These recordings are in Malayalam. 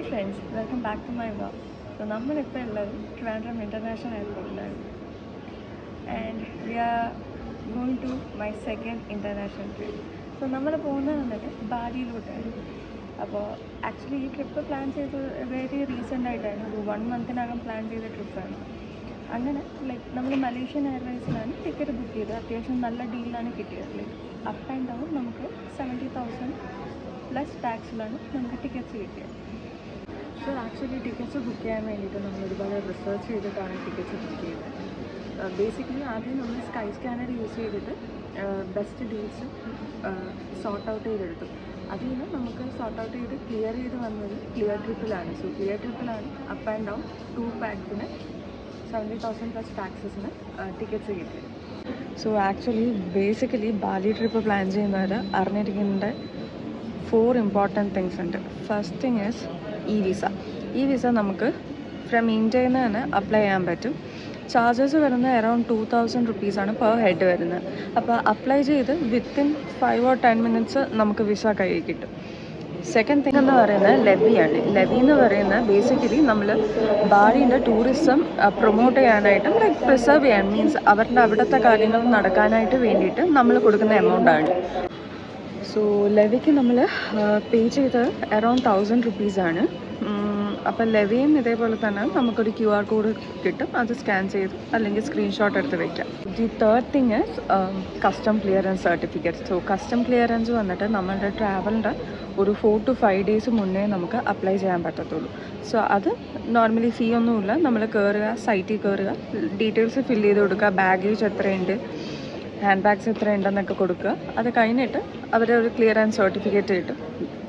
friends, welcome back to my vlog. So നമ്മളിപ്പോൾ ഉള്ളത് ട്രിവാൻഡ്രം ഇൻ്റർനാഷണൽ എയർപോർട്ടിലാണ് and we are going to my second international trip. So നമ്മൾ പോകുന്നത് വന്നിട്ട് ബാലിയിലോട്ടാണ്. അപ്പോൾ ആക്ച്വലി ഈ ട്രിപ്പ് പ്ലാൻ ചെയ്തത് വെരി റീസെൻ്റ് ആയിട്ടാണ്, ഒരു 1 മന്തിനകം പ്ലാൻ ചെയ്ത ട്രിപ്പാണ്. അങ്ങനെ ലൈക്ക് നമ്മൾ മലേഷ്യൻ എയർലൈൻസിലാണ് ടിക്കറ്റ് ബുക്ക് ചെയ്തത്. അത്യാവശ്യം നല്ല ഡീലിലാണ് കിട്ടിയത്. ലൈക്ക് അപ്പ് ആൻഡ് ഡൗൺ നമുക്ക് 70,000 പ്ലസ് ടാക്സിലാണ് നമുക്ക് ടിക്കറ്റ്സ് കിട്ടിയത്. സോ ആക്ച്വലി ടിക്കറ്റ്സ് ബുക്ക് ചെയ്യാൻ വേണ്ടിയിട്ട് നമ്മൾ ഒരുപാട് റിസർച്ച് ചെയ്തിട്ടാണ് ടിക്കറ്റ്സ് ബുക്ക് ചെയ്തത്. ബേസിക്കലി ആദ്യം നമ്മൾ സ്കൈ സ്കാനർ യൂസ് ചെയ്തിട്ട് ബെസ്റ്റ് ഡീൽസ് സോർട്ട് ഔട്ട് ചെയ്തെടുത്തു. അതിൽ നിന്ന് നമുക്ക് സോർട്ട് ഔട്ട് ചെയ്ത് ക്ലിയർ ചെയ്ത് വന്നത് ക്ലിയർ ട്രിപ്പിലാണ്. സോ ക്ലിയർ ട്രിപ്പിലാണ് അപ്പ് ആൻഡ് ഡൗൺ 2 പാക്സിന് 70,000 പ്ലസ് ടാക്സസിന് ടിക്കറ്റ്സ് കിട്ടിയത്. So actually basically Bali trip plan ചെയ്യുന്നവർ അറിഞ്ഞിരിക്കേണ്ട 4 ഇമ്പോർട്ടൻറ്റ് തിങ്സ് ഉണ്ട്. ഫസ്റ്റ് തിങ് ഈസ് ഈ വിസ നമുക്ക് ഫ്രം ഇന്ത്യയിൽ നിന്ന് തന്നെ അപ്ലൈ ചെയ്യാൻ പറ്റും. ചാർജസ് വരുന്നത് അറൗണ്ട് 2,000 റുപ്പീസാണ് പെർ ഹെഡ് വരുന്നത്. അപ്പോൾ അപ്ലൈ ചെയ്ത് വിത്തിൻ 5 or 10 മിനിറ്റ്സ് നമുക്ക് വിസ കയ്യിൽ കിട്ടും. സെക്കൻഡ് തിങ് എന്ന് പറയുന്നത് ലെവിയാണ്. ലെവി എന്ന് പറയുന്നത് ബേസിക്കലി നമ്മൾ ബാലിൻ്റെ ടൂറിസം പ്രൊമോട്ട് ചെയ്യാനായിട്ടും ലൈക്ക് പ്രിസർവ് ചെയ്യാൻ, മീൻസ് അവരുടെ അവിടുത്തെ കാര്യങ്ങൾ നടക്കാനായിട്ട് വേണ്ടിയിട്ട് നമ്മൾ കൊടുക്കുന്ന എമൗണ്ടാണ്. സോ ലെവിക്ക് നമ്മൾ പേ ചെയ്തത് അറൗണ്ട് 1,000 റുപ്പീസാണ്. അപ്പോൾ ലെവിയും ഇതേപോലെ തന്നെ നമുക്കൊരു QR കോഡ് കിട്ടും, അത് സ്കാൻ ചെയ്ത് അല്ലെങ്കിൽ സ്ക്രീൻഷോട്ട് എടുത്ത് വയ്ക്കാം. The third thing is custom clearance certificate. So custom clearance വന്നിട്ട് നമ്മളുടെ ട്രാവലിൻ്റെ ഒരു 4 to 5 ഡേയ്സ് മുന്നേ നമുക്ക് അപ്ലൈ ചെയ്യാൻ പറ്റത്തുള്ളൂ. സോ അത് നോർമലി ഫീ ഒന്നുമില്ല. നമ്മൾ കയറുക, സൈറ്റിൽ കയറുക, ഡീറ്റെയിൽസ് ഫില്ല് ചെയ്ത് കൊടുക്കുക, ബാഗേജ് എത്രയുണ്ട്, ഹാൻഡ് ബാഗ്സ് എത്ര ഉണ്ടെന്നൊക്കെ കൊടുക്കുക. അത് കഴിഞ്ഞിട്ട് അവരുടെ ഒരു ക്ലിയറൻസ് സർട്ടിഫിക്കറ്റ് കിട്ടും,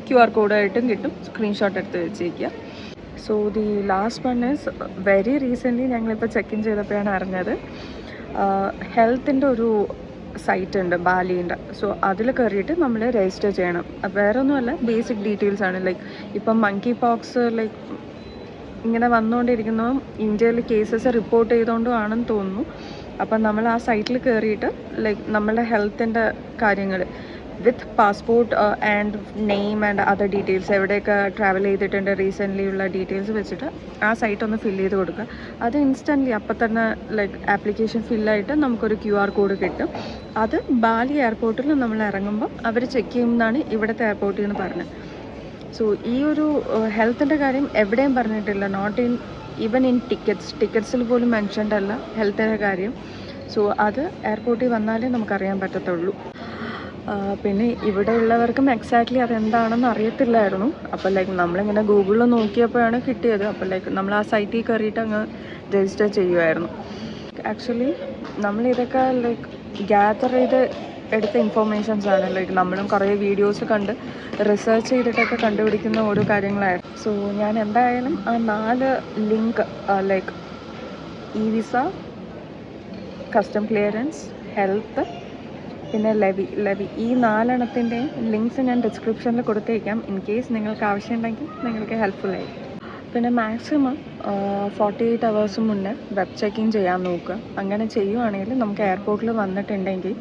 QR കോഡായിട്ടും കിട്ടും, സ്ക്രീൻഷോട്ട് എടുത്ത് വെച്ചേക്കുക. So the last one is very recently ഞങ്ങളിപ്പോൾ ചെക്ക് ഇൻ ചെയ്തപ്പോഴാണ് അറിഞ്ഞത്, ഹെൽത്തിൻ്റെ ഒരു സൈറ്റ് ഉണ്ട് ബാലീൻ്റെ. സോ അതിൽ കയറിയിട്ട് നമ്മൾ രജിസ്റ്റർ ചെയ്യണം. വേറെ ഒന്നുമല്ല, ബേസിക് ഡീറ്റെയിൽസ് ആണ്. ലൈക്ക് ഇപ്പം മങ്കി പോക്സ് ലൈക്ക് ഇങ്ങനെ വന്നുകൊണ്ടിരിക്കുന്നതും ഇന്ത്യയിൽ കേസസ് റിപ്പോർട്ട് ചെയ്തുകൊണ്ടും ആണെന്ന് തോന്നുന്നു. അപ്പം നമ്മൾ ആ സൈറ്റിൽ കയറിയിട്ട് ലൈക്ക് നമ്മളുടെ ഹെൽത്തിൻ്റെ കാര്യങ്ങൾ with passport and name and other details, എവിടെയൊക്കെ ട്രാവൽ ചെയ്തിട്ടുണ്ട് റീസെൻ്റ്ലി ഉള്ള ഡീറ്റെയിൽസ് വെച്ചിട്ട് ആ സൈറ്റ് ഒന്ന് ഫില്ല് ചെയ്ത് കൊടുക്കുക. അത് ഇൻസ്റ്റൻ്റ്ലി അപ്പം തന്നെ ലൈക്ക് ആപ്ലിക്കേഷൻ ഫില്ലായിട്ട് നമുക്കൊരു QR കോഡ് കിട്ടും. അത് ബാലി എയർപോർട്ടിൽ നമ്മൾ ഇറങ്ങുമ്പോൾ അവർ ചെക്ക് ചെയ്യുമെന്നാണ് ഇവിടുത്തെ എയർപോർട്ടിൽ നിന്ന് പറഞ്ഞത്. സോ ഈ ഒരു ഹെൽത്തിൻ്റെ കാര്യം എവിടെയും പറഞ്ഞിട്ടില്ല, നോട്ട് ഇൻ ഈവൻ ഇൻ ടിക്കറ്റ്സിൽ പോലും മെൻഷൻഡ് അല്ല ഹെൽത്തിൻ്റെ കാര്യം. സോ അത് എയർപോർട്ടിൽ വന്നാലേ നമുക്കറിയാൻ പറ്റത്തുള്ളൂ. പിന്നെ ഇവിടെ ഉള്ളവർക്കും എക്സാക്ട്ലി അതെന്താണെന്ന് അറിയത്തില്ലായിരുന്നു. അപ്പോൾ ലൈക്ക് നമ്മളിങ്ങനെ ഗൂഗിളിൽ നോക്കിയപ്പോഴാണ് കിട്ടിയത്. അപ്പോൾ ലൈക്ക് നമ്മൾ ആ സൈറ്റിൽ കയറിയിട്ട് അങ്ങ് രജിസ്റ്റർ ചെയ്യുമായിരുന്നു. ആക്ച്വലി നമ്മളിതൊക്കെ ലൈക്ക് ഗ്യാദർ ചെയ്ത് എടുത്ത ഇൻഫോർമേഷൻസ് ആണ്. ലൈക്ക് നമ്മളും കുറേ വീഡിയോസ് കണ്ട് റിസർച്ച് ചെയ്തിട്ടൊക്കെ കണ്ടുപിടിക്കുന്ന ഓരോ കാര്യങ്ങളായിരുന്നു. സോ ഞാൻ എന്തായാലും ആ 4 link like visa, custom clearance, health, പിന്നെ ലെവി ഈ 4 എണ്ണത്തിൻ്റെയും ലിങ്ക്സ് ഞാൻ ഡിസ്ക്രിപ്ഷനിൽ കൊടുത്തേക്കാം. ഇൻ കേസ് നിങ്ങൾക്ക് ആവശ്യമുണ്ടെങ്കിൽ നിങ്ങൾക്ക് ഹെൽപ്ഫുള്ളായിരിക്കും. പിന്നെ മാക്സിമം 48 hours മുന്നേ വെബ് ചെക്കിങ് ചെയ്യാൻ നോക്കുക. അങ്ങനെ ചെയ്യുവാണെങ്കിൽ നമുക്ക് എയർപോർട്ടിൽ വന്നിട്ടുണ്ടെങ്കിൽ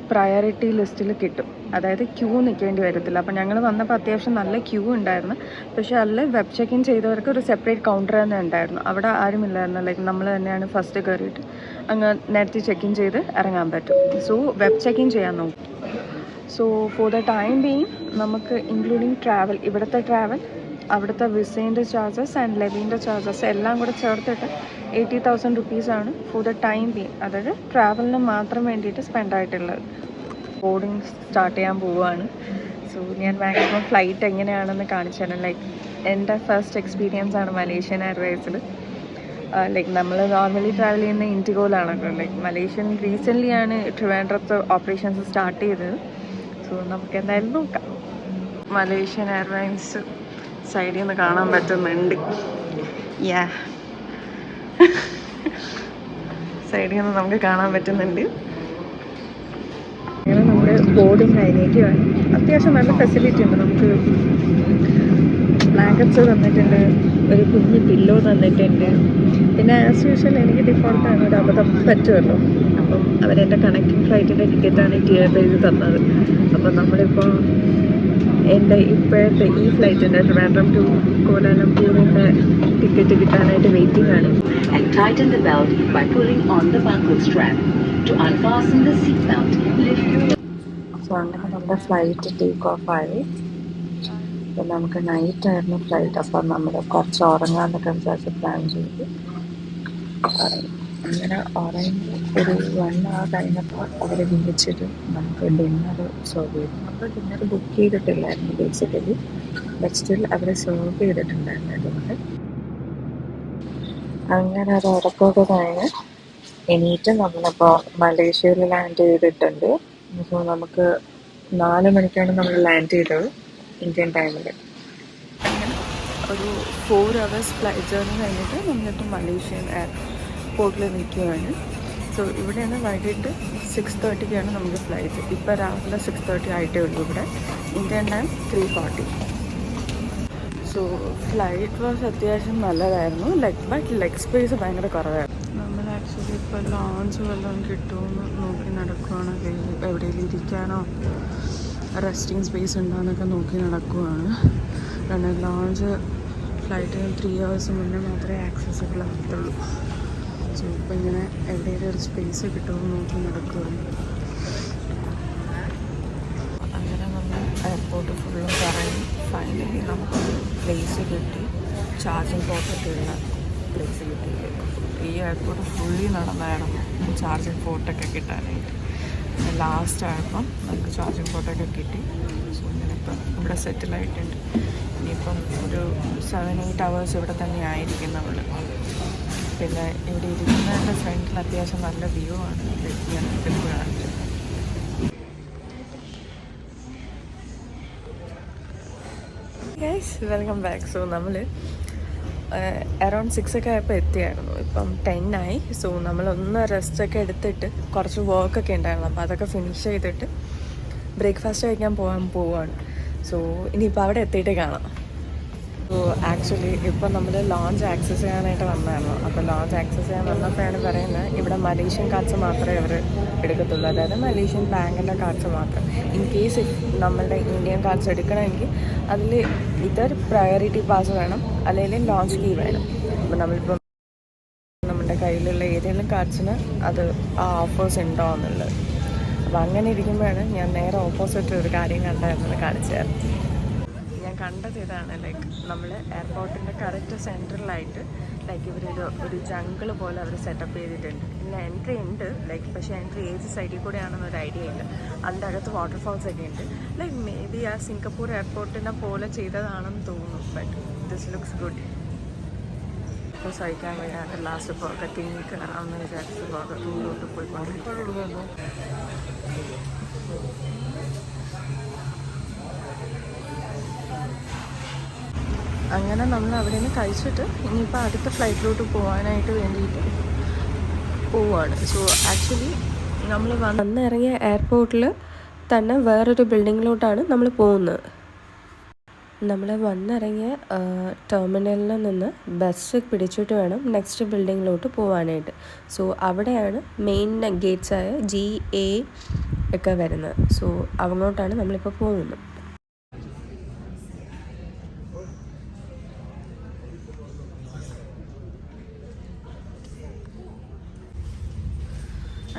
പ്രയോറിറ്റി ലിസ്റ്റിൽ കിട്ടും. അതായത് ക്യൂ നിൽക്കേണ്ടി വരത്തില്ല. അപ്പോൾ ഞങ്ങൾ വന്നപ്പോൾ അത്യാവശ്യം നല്ല ക്യൂ ഉണ്ടായിരുന്നു. പക്ഷേ അതിൽ വെബ് ചെക്കിൻ ചെയ്തവർക്ക് ഒരു സെപ്പറേറ്റ് കൗണ്ടർ തന്നെ ഉണ്ടായിരുന്നു. അവിടെ ആരുമില്ലായിരുന്നു. ലൈക്ക് നമ്മൾ തന്നെയാണ് ഫസ്റ്റ് കയറിയിട്ട് അങ്ങ് നേരത്തെ ചെക്കിൻ ചെയ്ത് ഇറങ്ങാൻ പറ്റും. സോ വെബ് ചെക്കിൻ ചെയ്യാൻ നോക്കും. So for the time being നമുക്ക് ഇൻക്ലൂഡിങ് ട്രാവൽ, ഇവിടുത്തെ ട്രാവൽ, അവിടുത്തെ വിസേൻ്റെ ചാർജസ് ആൻഡ് ലെവീൻ്റെ ചാർജസ് എല്ലാം കൂടെ ചേർത്തിട്ട് 80,000 റുപ്പീസാണ് ഫോർ ദ ടൈം ബീയിങ്. അതായത് ട്രാവലിന് മാത്രം വേണ്ടിയിട്ട് സ്പെൻഡ് ആയിട്ടുള്ളത്. ബോർഡിങ് സ്റ്റാർട്ട് ചെയ്യാൻ പോവുകയാണ്. സോ ഞാൻ മാക്സിമം ഫ്ലൈറ്റ് എങ്ങനെയാണെന്ന് കാണിച്ചു തരാം. ലൈക്ക് എൻ്റെ ഫസ്റ്റ് എക്സ്പീരിയൻസ് ആണ് മലേഷ്യൻ എയർവേസിൽ. ലൈക്ക് നമ്മൾ നോർമലി ട്രാവൽ ചെയ്യുന്ന ഇൻഡിഗോയിലാണല്ലോ. ലൈക്ക് മലേഷ്യൻ റീസെൻ്റ്ലിയാണ് ട്രിവാൻഡ്രത്ത് ഓപ്പറേഷൻസ് സ്റ്റാർട്ട് ചെയ്തത്. സോ നമുക്ക് എന്തായാലും നോക്കാം. മലേഷ്യൻ എയർലൈൻസ് സൈഡിൽ നിന്ന് കാണാൻ പറ്റുന്നുണ്ട്. സൈഡിൽ നിന്ന് നമുക്ക് കാണാൻ പറ്റുന്നുണ്ട്. അങ്ങനെ നമ്മുടെ ബോർഡിങ് കഴിഞ്ഞേക്കുവാണ്. അത്യാവശ്യം നല്ല ഫെസിലിറ്റി ഉണ്ട്. നമുക്ക് ബ്ലാങ്കറ്റ്സ് തന്നിട്ടുണ്ട്, ഒരു കുഞ്ഞ് പില്ലോ തന്നിട്ടുണ്ട്. പിന്നെ ആസ് യൂഷ്വൽ എനിക്ക് ഡിഫോൾട്ടാണ് ഒരു അബദ്ധം പറ്റുമല്ലോ. അപ്പം അവരെൻ്റെ കണക്റ്റിംഗ് ഫ്ലൈറ്റിൻ്റെ ടിക്കറ്റാണ് ക്ലിയർ ചെയ്ത് തന്നത്. അപ്പം നമ്മളിപ്പോൾ എൻ്റെ ഇപ്പോഴത്തെ ഈ ഫ്ലൈറ്റിൻ്റെ ട്രിവാൻഡ്രം ടു കോലാലംപൂരിൻ്റെ ടിക്കറ്റ് കിട്ടാനായിട്ട് വെയിറ്റിംഗ് ആണ്. And tighten the belt by pulling on the buckle strap. To unfasten the seatbelt, lift your... so അങ്ങനെ നമ്മുടെ ഫ്ലൈറ്റ് ടേക്ക് ഓഫ് ആയി. അപ്പം നമുക്ക് നൈറ്റ് ആയിരുന്നു ഫ്ലൈറ്റ്. അപ്പം നമ്മൾ കുറച്ച് ഉറങ്ങാമെന്നൊക്കെ വിചാരിച്ച് പ്ലാൻ ചെയ്തു. അങ്ങനെ ഉറങ്ങി ഒരു 1 hour കഴിഞ്ഞപ്പോൾ അവർ വിളിച്ചിട്ട് നമുക്ക് ഡിന്നർ സെർവ് ചെയ്തു. നമ്മൾ ഡിന്നർ ബുക്ക് ചെയ്തിട്ടില്ലായിരുന്നു ബേസിക്കലി, ബട്ട് സ്റ്റിൽ അവർ സെർവ് ചെയ്തിട്ടുണ്ടായിരുന്നു ഡിന്നർ. അങ്ങനെ ഒരു ഉറക്കമൊക്കെ കഴിഞ്ഞ് എണീറ്റ് നമ്മളിപ്പോൾ മലേഷ്യയിൽ ലാൻഡ് ചെയ്തിട്ടുണ്ട്. സോ നമുക്ക് 4 മണിക്കാണ് നമ്മൾ ലാൻഡ് ചെയ്തത് ഇന്ത്യൻ ടൈമിൽ. അങ്ങനെ ഒരു 4 hours ഫ്ലൈറ്റ് ജേർണി കഴിഞ്ഞിട്ട് നമ്മളിപ്പോൾ മലേഷ്യൻ എയർപോർട്ടിൽ നിൽക്കുകയാണ്. സോ ഇവിടെയാണ് വൈകിട്ട് 6:30 നമുക്ക് ഫ്ലൈറ്റ്. ഇപ്പോൾ രാവിലെ 6:30 ആയിട്ടേ ഉള്ളൂ ഇവിടെ. Indian time 3:40. So flight was അത്യാവശ്യം നല്ലതായിരുന്നു. ബട്ട് ലെഗ് സ്പേസ് ഭയങ്കര കുറവായിരുന്നു. നമ്മൾ ആക്ച്വലി ഇപ്പോൾ ലോഞ്ച് വല്ലതും കിട്ടുമെന്ന് നോക്കി നടക്കുകയാണ്. എവിടെയെങ്കിലും ഇരിക്കാനോ റെസ്റ്റിംഗ് സ്പേസ് ഉണ്ടോ എന്നൊക്കെ നോക്കി നടക്കുകയാണ്. കാരണം ലോഞ്ച് ഫ്ലൈറ്റിന് 3 hours മുന്നേ മാത്രമേ ആക്സസിബിൾ ആകത്തുള്ളൂ. സോ ഇപ്പോൾ ഇങ്ങനെ എവിടെയെങ്കിലും ഒരു സ്പേസ് കിട്ടുമെന്ന് നോക്കി നടക്കുകയാണ്. അങ്ങനെ നമ്മൾ എയർപോർട്ട് ഫുള്ളും കറങ്ങി ഫൈനലി നമുക്കൊരു പ്ലേസ് കിട്ടി. ചാർജിങ് പോർട്ടൊക്കെ ഉള്ള പ്ലേസ് കിട്ടി. ഈ എയർപോർട്ട് ഫുള്ളി നടന്നായിരുന്നു ചാർജിങ് പോർട്ടൊക്കെ കിട്ടാനായിട്ട്. ലാസ്റ്റ് ആയപ്പം നമുക്ക് ചാർജിങ് പോർട്ടൊക്കെ കിട്ടി. സോ ഇങ്ങനെയിപ്പം ഇവിടെ സെറ്റിലായിട്ടുണ്ട്. ഇനിയിപ്പം ഒരു 7-8 hours ഇവിടെ തന്നെ ആയിരിക്കും നമ്മൾ. പിന്നെ ഇവിടെ ഇരിക്കുന്നതിൻ്റെ ഫ്രണ്ടിൽ അത്യാവശ്യം നല്ല വ്യൂ ആണ്. ഞാൻ എപ്പോഴാണ് ഗൈസ് വെൽക്കം ബാക്ക്. സോ നമ്മൾ അറൗണ്ട് 6 ഒക്കെ ആയപ്പോൾ എത്തിയായിരുന്നു. ഇപ്പം 10 ആയി. സോ നമ്മളൊന്ന് റെസ്റ്റൊക്കെ എടുത്തിട്ട് കുറച്ച് വർക്കൊക്കെ ഉണ്ടായിരുന്നു. അപ്പോൾ അതൊക്കെ ഫിനിഷ് ചെയ്തിട്ട് ബ്രേക്ക്ഫാസ്റ്റ് കഴിക്കാൻ പോവാണ്. സോ ഇനിയിപ്പോൾ അവിടെ എത്തിയിട്ട് കാണാം. സോ ആക്ച്വലി ഇപ്പം നമ്മൾ ലോഞ്ച് ആക്സസ് ചെയ്യാനായിട്ട് വന്നതായിരുന്നു. അപ്പോൾ ലോഞ്ച് ആക്സസ് ചെയ്യാൻ വന്നപ്പോഴാണ് പറയുന്നത് ഇവിടെ മലേഷ്യൻ കാർഡ്സ് മാത്രമേ അവർ എടുക്കത്തുള്ളൂ. അതായത് മലേഷ്യൻ ബാങ്കിൻ്റെ കാർഡ്സ് മാത്രം. ഇൻ കേസ് നമ്മളുടെ ഇന്ത്യൻ കാർഡ്സ് എടുക്കണമെങ്കിൽ അതിൽ ഇതൊരു പ്രയോറിറ്റി പാസ് വേണം, അല്ലെങ്കിൽ ലോഞ്ച് കീ വേണം. അപ്പോൾ നമ്മളിപ്പം നമ്മുടെ കയ്യിലുള്ള ഏതെങ്കിലും കാർഡ്സിന് അത് ആ ഓഫേഴ്സ് ഉണ്ടോ എന്നുള്ളത്. അപ്പോൾ അങ്ങനെ ഇരിക്കുമ്പോഴാണ് ഞാൻ നേരെ ഓപ്പോസിറ്റ് ഒരു കാര്യം കണ്ടായിരുന്നത് കാണിച്ചു തരാം. ഞാൻ കണ്ടത് ഇതാണ്. നമ്മൾ എയർപോർട്ടിൻ്റെ കറക്റ്റ് സെൻറ്ററിലായിട്ട് ഒരു ജംഗിൾ പോലെ അവർ സെറ്റപ്പ് ചെയ്തിട്ടുണ്ട്. പിന്നെ എൻട്രി ഉണ്ട് പക്ഷേ എൻട്രി ഏത് സൈഡിൽ കൂടെയാണെന്ന് ഒരു ഐഡിയ ഇല്ല. അതിൻ്റെ അകത്ത് വാട്ടർഫാൾസ് ഒക്കെ ഉണ്ട്. മേ ബി ആ സിംഗപ്പൂർ എയർപോർട്ടിനെ പോലെ ചെയ്തതാണെന്ന് തോന്നുന്നു. But this looks good. ഇപ്പോൾ സഹിക്കാൻ വയ്യാണ്ട് ലാസ്റ്റ് പോകെ തിങ്ങി കയറാമെന്ന് വിചാരിച്ച് പോകെ റൂമിലോട്ട് പോയി കൊണ്ടിരിക്കുന്നു. അങ്ങനെ നമ്മൾ അവിടെ നിന്ന് കഴിച്ചിട്ട് ഇനിയിപ്പോൾ അടുത്ത ഫ്ലൈറ്റിലോട്ട് പോകാനായിട്ട് വേണ്ടിയിട്ട് പോവുകയാണ്. സോ ആക്ച്വലി നമ്മൾ വന്നിറങ്ങിയ എയർപോർട്ടിൽ തന്നെ വേറൊരു ബിൽഡിങ്ങിലോട്ടാണ് നമ്മൾ പോകുന്നത്. നമ്മൾ വന്നിറങ്ങിയ ടെർമിനലിൽ നിന്ന് ബസ് പിടിച്ചിട്ട് വേണം നെക്സ്റ്റ് ബിൽഡിങ്ങിലോട്ട് പോകാനായിട്ട്. സോ അവിടെയാണ് മെയിൻ ഗേറ്റ്സായ GA ഒക്കെ വരുന്നത്. സോ അങ്ങോട്ടാണ് നമ്മളിപ്പോൾ പോകുന്നത്.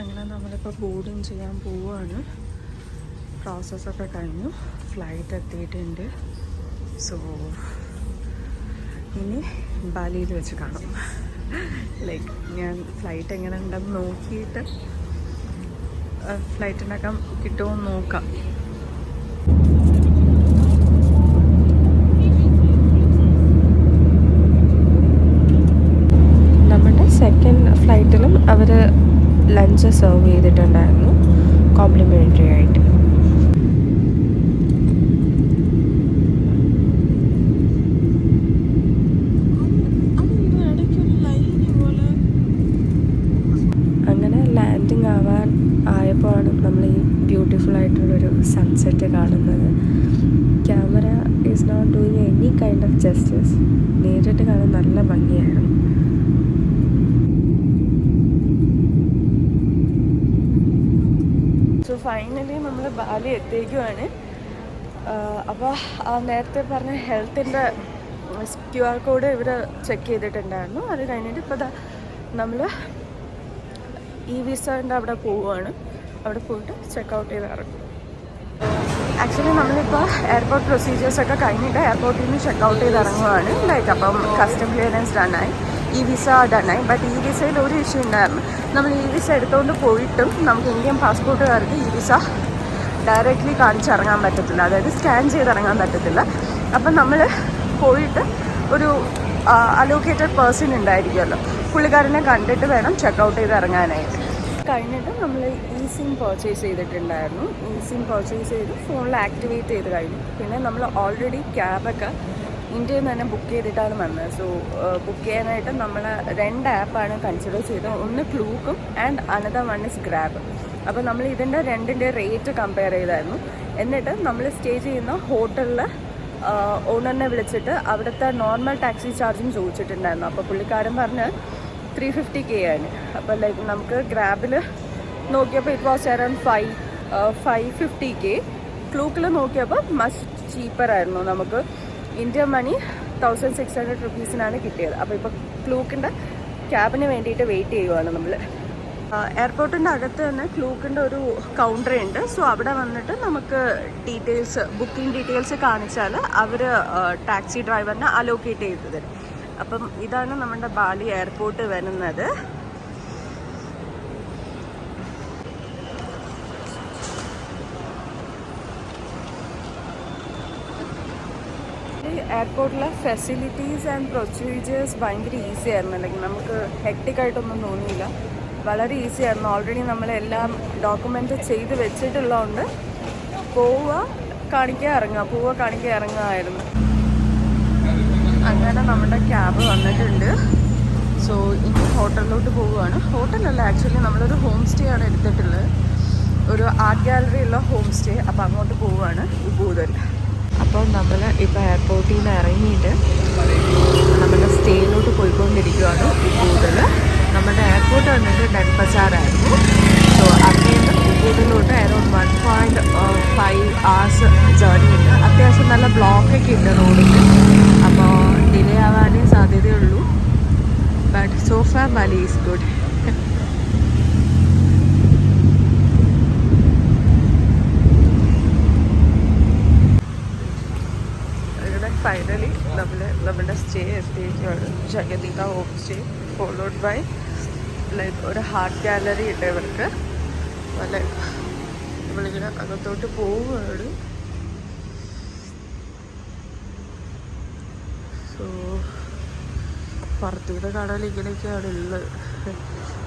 അങ്ങനെ നമ്മളിപ്പോൾ ബോർഡിങ് ചെയ്യാൻ പോവുകയാണ്. പ്രോസസ്സൊക്കെ കഴിഞ്ഞു, ഫ്ലൈറ്റ് എത്തിയിട്ടുണ്ട്. സോ ഇനി ബാലിയിൽ വെച്ച് കാണും. ഞാൻ ഫ്ലൈറ്റ് എങ്ങനെ ഉണ്ടെന്ന് നോക്കിയിട്ട് ഫ്ലൈറ്റിനൊക്കെ കിട്ടുമോ നോക്കാം. നമ്മുടെ സെക്കൻഡ് ഫ്ലൈറ്റിലും അവർ ലഞ്ച് സെർവ് ചെയ്തിട്ടുണ്ടായിരുന്നു കോംപ്ലിമെൻ്ററി ആയിട്ട്. അങ്ങനെ ലാൻഡിങ് ആയപ്പോഴാണ് നമ്മൾ ഈ ബ്യൂട്ടിഫുൾ ആയിട്ടുള്ളൊരു സൺസെറ്റ് കാണുന്നത്. Camera is not doing any kind of justice. നേരിട്ട് കാണാൻ നല്ല ഭംഗിയായിരുന്നു. സോ ഫൈനലി നമ്മൾ ബാലി എത്തിയേക്കുവാണ്. അപ്പോൾ ആ നേരത്തെ പറഞ്ഞ ഹെൽത്തിൻ്റെ QR കോഡ് ഇവർ ചെക്ക് ചെയ്തിട്ടുണ്ടായിരുന്നു. അത് കഴിഞ്ഞിട്ട് ഇപ്പോൾ നമ്മൾ വിസേൻ്റെ അവിടെ പോവുകയാണ്. അവിടെ പോയിട്ട് ചെക്കൗട്ട് ചെയ്ത് ഇറങ്ങും. ആക്ച്വലി നമ്മളിപ്പോൾ എയർപോർട്ട് പ്രൊസീജിയേഴ്സൊക്കെ കഴിഞ്ഞിട്ട് എയർപോർട്ടിൽ നിന്ന് ചെക്കൗട്ട് ചെയ്ത് ഇറങ്ങുകയാണ്. ലൈക്ക് അപ്പം കസ്റ്റം ക്ലിയറൻസ് ഡണ്ണായി, വിസ ഡണ്ണായി. ബട്ട് വിസയിൽ ഒരു ഇഷ്യൂ ഉണ്ടായിരുന്നു. നമ്മൾ വിസ എടുത്തുകൊണ്ട് പോയിട്ടും നമുക്ക് ഇന്ത്യൻ പാസ്പോർട്ടുകാർക്ക് വിസ ഡയറക്റ്റ്ലി കാണിച്ചിറങ്ങാൻ പറ്റത്തില്ല, അതായത് സ്കാൻ ചെയ്തിറങ്ങാൻ പറ്റത്തില്ല. അപ്പം നമ്മൾ പോയിട്ട് ഒരു അലോക്കേറ്റഡ് പേഴ്സൺ ഉണ്ടായിരിക്കുമല്ലോ, പുള്ളിക്കാരനെ കണ്ടിട്ട് വേണം ചെക്കൗട്ട് ചെയ്ത് ഇറങ്ങാനായിട്ട്. കഴിഞ്ഞിട്ട് നമ്മൾ സിം പർച്ചേസ് ചെയ്തിട്ടുണ്ടായിരുന്നു. സിം പർച്ചേസ് ചെയ്ത് ഫോണിൽ ആക്ടിവേറ്റ് ചെയ്ത് കഴിഞ്ഞു. പിന്നെ നമ്മൾ ഓൾറെഡി ക്യാബൊക്കെ ഇന്ത്യയിൽ നിന്ന് തന്നെ ബുക്ക് ചെയ്തിട്ടാണ് വന്നത്. സോ ബുക്ക് ചെയ്യാനായിട്ട് നമ്മൾ 2 ആപ്പാണ് കൺസിഡർ ചെയ്തത്. ഒന്ന് ക്ലൂക്കും and another one is Grab. അപ്പോൾ നമ്മൾ ഇതിൻ്റെ രണ്ടിൻ്റെ റേറ്റ് കമ്പയർ ചെയ്തായിരുന്നു. എന്നിട്ട് നമ്മൾ സ്റ്റേ ചെയ്യുന്ന ഹോട്ടലിൽ ഓണറിനെ വിളിച്ചിട്ട് അവിടുത്തെ നോർമൽ ടാക്സി ചാർജും ചോദിച്ചിട്ടുണ്ടായിരുന്നു. അപ്പോൾ പുള്ളിക്കാരൻ പറഞ്ഞ് 350K ആണ്. അപ്പോൾ ലൈക്ക് നമുക്ക് ഗ്രാബിൽ നോക്കിയപ്പോൾ ഇറ്റ് വാസ് അറൗണ്ട് 550K. ക്ലൂക്കിൽ നോക്കിയപ്പോൾ മച്ച് ചീപ്പറായിരുന്നു. നമുക്ക് ഇന്ത്യൻ മണി 1600 rupees കിട്ടിയത്. അപ്പോൾ ഇപ്പോൾ ക്ലൂക്കിൻ്റെ ക്യാബിന് വേണ്ടിയിട്ട് വെയിറ്റ് ചെയ്യുവാണ് നമ്മൾ. എയർപോർട്ടിൻ്റെ അകത്ത് തന്നെ ക്ലൂക്കിൻ്റെ ഒരു കൗണ്ടർ ഉണ്ട്. സോ അവിടെ വന്നിട്ട് നമുക്ക് ബുക്കിംഗ് ഡീറ്റെയിൽസ് കാണിച്ചാൽ അവർ ടാക്സി ഡ്രൈവറിനെ അലോക്കേറ്റ് ചെയ്ത് തരും. അപ്പം ഇതാണ് നമ്മുടെ ബാലി എയർപോർട്ട് വരുന്നത്. എയർപോർട്ടിലെ ഫെസിലിറ്റീസ് ആൻഡ് പ്രൊസീജിയേഴ്സ് ഭയങ്കര ഈസി ആയിരുന്നു. അല്ലെങ്കിൽ നമുക്ക് ഹെക്ടിക്കായിട്ടൊന്നും തോന്നിയില്ല, വളരെ ഈസി ആയിരുന്നു. ഓൾറെഡി നമ്മളെല്ലാം ഡോക്യുമെൻ്റ് ചെയ്ത് വെച്ചിട്ടുള്ളതുകൊണ്ട് പോവുക കാണിക്കുക ഇറങ്ങുമായിരുന്നു. അങ്ങനെ നമ്മുടെ ക്യാബ് വന്നിട്ടുണ്ട്. സോ ഇനി ഹോട്ടലിലോട്ട് പോവുകയാണ്. ഹോട്ടലല്ല, ആക്ച്വലി നമ്മളൊരു ഹോം സ്റ്റേ ആണ് എടുത്തിട്ടുള്ളത്, ഒരു ആർട്ട് ഗാലറി ഉള്ള ഹോം സ്റ്റേ. അപ്പോൾ അങ്ങോട്ട് പോവുകയാണ്, ഉബൂദൽ. അപ്പോൾ നമ്മൾ ഇപ്പോൾ എയർപോർട്ടിൽ നിന്ന് ഇറങ്ങിയിട്ട് നമ്മുടെ സ്റ്റേയിലോട്ട് പോയിക്കൊണ്ടിരിക്കുകയാണ് ഉബൂദൽ. നമ്മുടെ എയർപോർട്ട് വന്നിട്ട് ഡൻപസാറായിരുന്നു. സോ അവിടെ നിന്ന് ഉബൂദിലോട്ട് അറൗണ്ട് 1.5 hours ജേർണി ഉണ്ട്. അത്യാവശ്യം നല്ല ബ്ലോക്കൊക്കെ ഉണ്ട് റോഡിൽ. അപ്പോൾ ഡിലേ ആവാനേ സാധ്യതയുള്ളൂ. But so far Bali is good. Finally നമ്മുടെ സ്റ്റേ എത്തിയിരിക്കുകയാണ്. Jagatita home stay, followed by like ഒരു ഹാർട്ട് ഗാലറി ഉണ്ട് ഇവർക്ക്. നല്ല നമ്മളിങ്ങനെ അകത്തോട്ട് പോവുകയാണ്. സോ പുറത്തുനിന്ന് കാണാൻ ഇങ്ങനെയൊക്കെയാണ് ഉള്ളത്.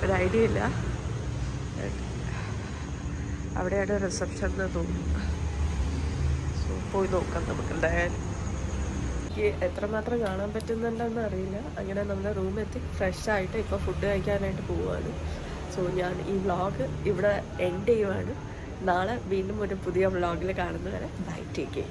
ഒരു ഐഡിയ ഇല്ല. അവിടെയാണ് റിസപ്ഷൻ എന്ന് തോന്നുന്നു. സോ പോയി നോക്കാം നമുക്ക് എന്തായാലും. എത്രമാത്രം കാണാൻ പറ്റുന്നുണ്ടെന്ന് അറിയില്ല. അങ്ങനെ നമ്മുടെ റൂമെത്തി ഫ്രഷ് ആയിട്ട് ഇപ്പോൾ ഫുഡ് കഴിക്കാനായിട്ട് പോവുകയാണ്. സോ ഞാൻ ഈ വ്ളോഗ് ഇവിടെ എൻഡ് ചെയ്യുവാണ്. നാളെ വീണ്ടും ഒരു പുതിയ വ്ളോഗിൽ കാണുന്നവരെ ബൈ, ടേക്ക് കെയർ.